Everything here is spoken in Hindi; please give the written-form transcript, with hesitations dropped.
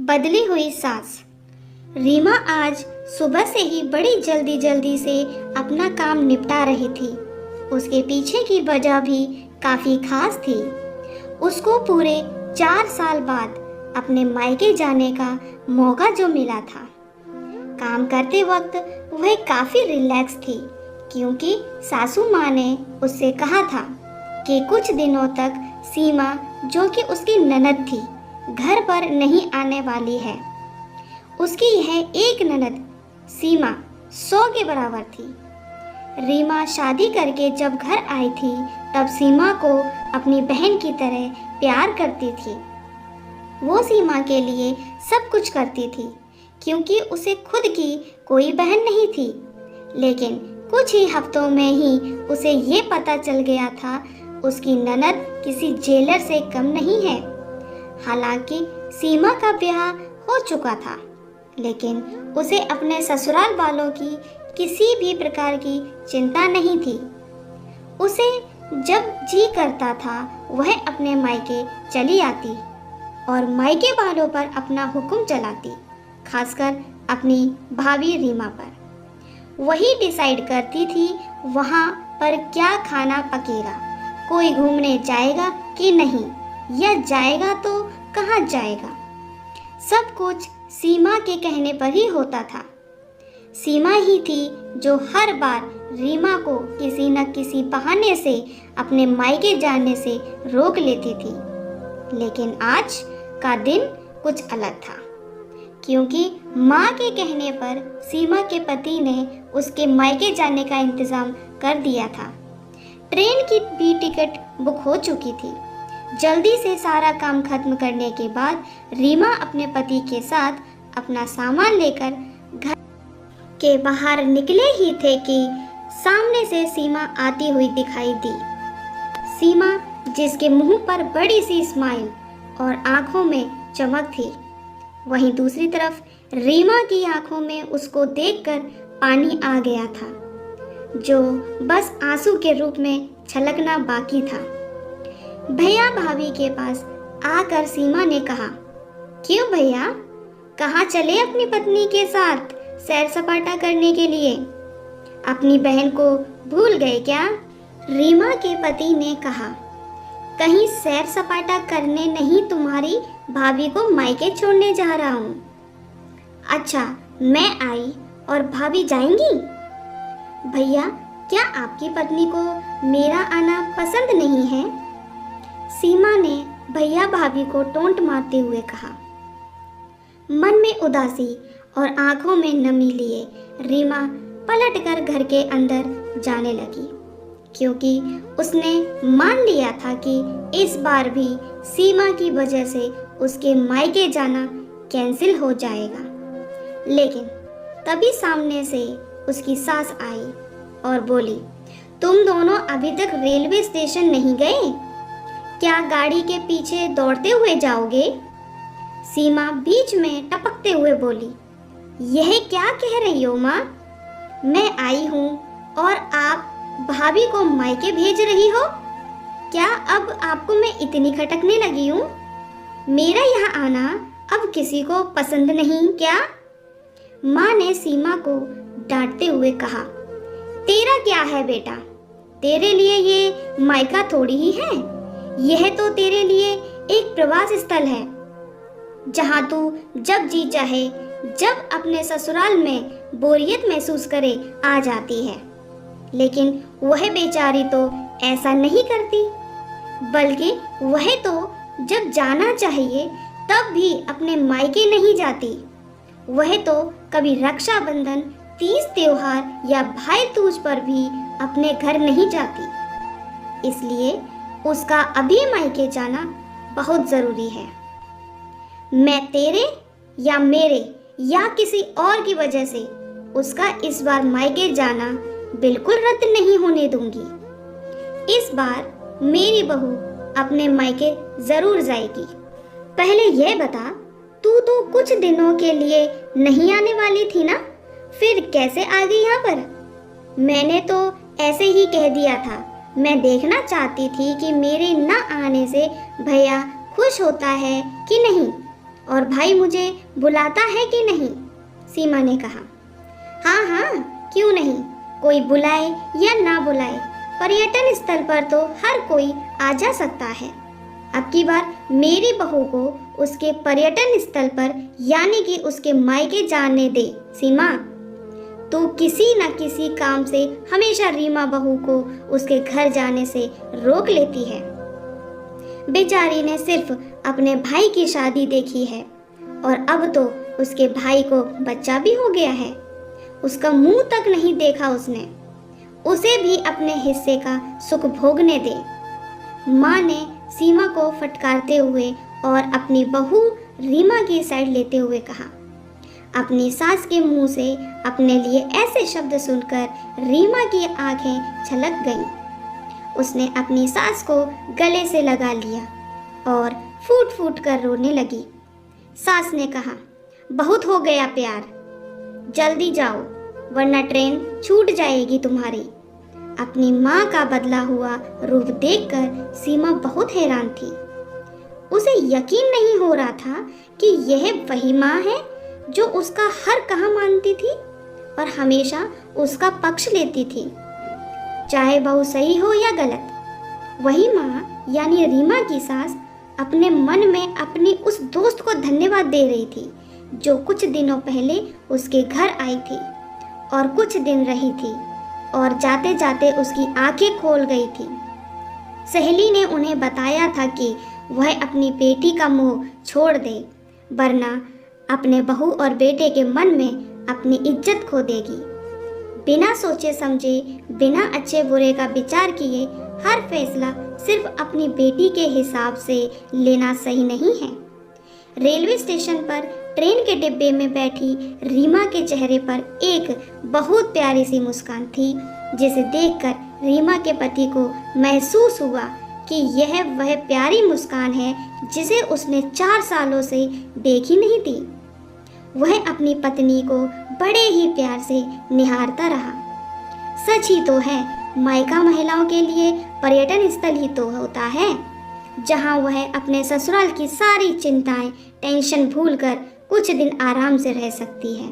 बदली हुई सास। रीमा आज सुबह से ही बड़ी जल्दी से अपना काम निपटा रही थी। उसके पीछे की वजह भी काफ़ी खास थी। उसको पूरे 4 साल बाद अपने मायके जाने का मौका जो मिला था। काम करते वक्त वह काफ़ी रिलैक्स थी, क्योंकि सासू माँ ने उससे कहा था कि कुछ दिनों तक सीमा, जो कि उसकी ननद थी, घर पर नहीं आने वाली है। उसकी यह एक ननद सीमा 100 के बराबर थी। रीमा शादी करके जब घर आई थी, तब सीमा को अपनी बहन की तरह प्यार करती थी। वो सीमा के लिए सब कुछ करती थी, क्योंकि उसे खुद की कोई बहन नहीं थी। लेकिन कुछ ही हफ्तों में ही उसे ये पता चल गया था, उसकी ननद किसी जेलर से कम नहीं है। हालांकि सीमा का ब्याह हो चुका था, लेकिन उसे अपने ससुराल वालों की किसी भी प्रकार की चिंता नहीं थी। उसे जब जी करता था, वह अपने मायके चली आती और मायके वालों पर अपना हुक्म चलाती, खासकर अपनी भाभी रीमा पर। वही डिसाइड करती थी वहाँ पर क्या खाना पकेगा, कोई घूमने जाएगा कि नहीं, या जाएगा तो कहाँ जाएगा। सब कुछ सीमा के कहने पर ही होता था। सीमा ही थी जो हर बार रीमा को किसी न किसी बहाने से अपने मायके जाने से रोक लेती थी। लेकिन आज का दिन कुछ अलग था, क्योंकि माँ के कहने पर सीमा के पति ने उसके मायके जाने का इंतज़ाम कर दिया था। ट्रेन की भी टिकट बुक हो चुकी थी। जल्दी से सारा काम खत्म करने के बाद रीमा अपने पति के साथ अपना सामान लेकर घर के बाहर निकले ही थे कि सामने से सीमा आती हुई दिखाई दी। सीमा, जिसके मुंह पर बड़ी सी स्माइल और आंखों में चमक थी, वहीं दूसरी तरफ रीमा की आंखों में उसको देखकर पानी आ गया था, जो बस आंसू के रूप में छलकना बाकी था। भैया भाभी के पास आकर सीमा ने कहा, क्यों भैया, कहाँ चले अपनी पत्नी के साथ सैर सपाटा करने के लिए? अपनी बहन को भूल गए क्या? रीमा के पति ने कहा, कहीं सैर सपाटा करने नहीं, तुम्हारी भाभी को मायके छोड़ने जा रहा हूँ। अच्छा, मैं आई और भाभी जाएंगी? भैया, क्या आपकी पत्नी को मेरा आना पसंद नहीं है? सीमा ने भैया भाभी को टोंट मारते हुए कहा। मन में उदासी और आंखों में नमी लिए रीमा पलटकर घर के अंदर जाने लगी, क्योंकि उसने मान लिया था कि इस बार भी सीमा की वजह से उसके मायके जाना कैंसिल हो जाएगा। लेकिन तभी सामने से उसकी सास आई और बोली, तुम दोनों अभी तक रेलवे स्टेशन नहीं गए? क्या गाड़ी के पीछे दौड़ते हुए जाओगे? सीमा बीच में टपकते हुए बोली, यह क्या कह रही हो माँ? मैं आई हूँ और आप भाभी को मायके भेज रही हो? क्या अब आपको मैं इतनी खटकने लगी हूँ? मेरा यहाँ आना अब किसी को पसंद नहीं क्या? माँ ने सीमा को डांटते हुए कहा, तेरा क्या है बेटा, तेरे लिए ये मायका थोड़ी ही है, यह तो तेरे लिए एक प्रवास स्थल है, जहाँ तू जब जी चाहे, जब अपने ससुराल में बोरियत महसूस करे आ जाती है। लेकिन वह बेचारी तो ऐसा नहीं करती, बल्कि वह तो जब जाना चाहिए तब भी अपने मायके नहीं जाती। वह तो कभी रक्षाबंधन, तीज त्योहार या भाई दूज पर भी अपने घर नहीं जाती। इसलिए उसका अभी मायके जाना बहुत ज़रूरी है। मैं तेरे या मेरे या किसी और की वजह से उसका इस बार मायके जाना बिल्कुल रद्द नहीं होने दूंगी। इस बार मेरी बहू अपने मायके ज़रूर जाएगी। पहले यह बता, तू तो कुछ दिनों के लिए नहीं आने वाली थी ना, फिर कैसे आ गई यहाँ पर? मैंने तो ऐसे ही कह दिया था। मैं देखना चाहती थी कि मेरे न आने से भैया खुश होता है कि नहीं। और भाई मुझे बुलाता है कि नहीं? सीमा ने कहा। हाँ हाँ, क्यों नहीं, कोई बुलाए या ना बुलाए, पर्यटन स्थल पर तो हर कोई आ जा सकता है। अब की बार मेरी बहू को उसके पर्यटन स्थल पर यानी कि उसके मायके जाने दे। सीमा, तू किसी न किसी काम से हमेशा रीमा बहू को उसके घर जाने से रोक लेती है। बेचारी ने सिर्फ अपने भाई की शादी देखी है और अब तो उसके भाई को बच्चा भी हो गया है। उसका मुंह तक नहीं देखा उसने। उसे भी अपने हिस्से का सुख भोगने दे। माँ ने सीमा को फटकारते हुए और अपनी बहू रीमा की साइड लेते हुए कहा। अपनी सास के मुंह से अपने लिए ऐसे शब्द सुनकर रीमा की आंखें छलक गईं। उसने अपनी सास को गले से लगा लिया और फूट फूट कर रोने लगी। सास ने कहा, बहुत हो गया प्यार, जल्दी जाओ वरना ट्रेन छूट जाएगी तुम्हारी। अपनी माँ का बदला हुआ रूप देखकर सीमा बहुत हैरान थी। उसे यकीन नहीं हो रहा था कि यह वही माँ है जो उसका हर कहा मानती थी और हमेशा उसका पक्ष लेती थी, चाहे बहू सही हो या गलत। वही माँ यानी रीमा की सास अपने मन में अपनी उस दोस्त को धन्यवाद दे रही थी जो कुछ दिनों पहले उसके घर आई थी और कुछ दिन रही थी और जाते जाते उसकी आंखें खोल गई थी। सहेली ने उन्हें बताया था कि वह अपनी बेटी का मोह छोड़ दे वरना अपने बहू और बेटे के मन में अपनी इज्जत खो देगी। बिना सोचे समझे, बिना अच्छे बुरे का विचार किए हर फैसला सिर्फ अपनी बेटी के हिसाब से लेना सही नहीं है। रेलवे स्टेशन पर ट्रेन के डिब्बे में बैठी रीमा के चेहरे पर एक बहुत प्यारी सी मुस्कान थी, जिसे देखकर रीमा के पति को महसूस हुआ कि यह वह प्यारी मुस्कान है जिसे उसने 4 सालों से देखी नहीं थी। वह अपनी पत्नी को बड़े ही प्यार से निहारता रहा। सच ही तो है, मायका महिलाओं के लिए पर्यटन स्थल ही तो होता है जहां वह अपने ससुराल की सारी चिंताएं, टेंशन भूलकर कुछ दिन आराम से रह सकती है।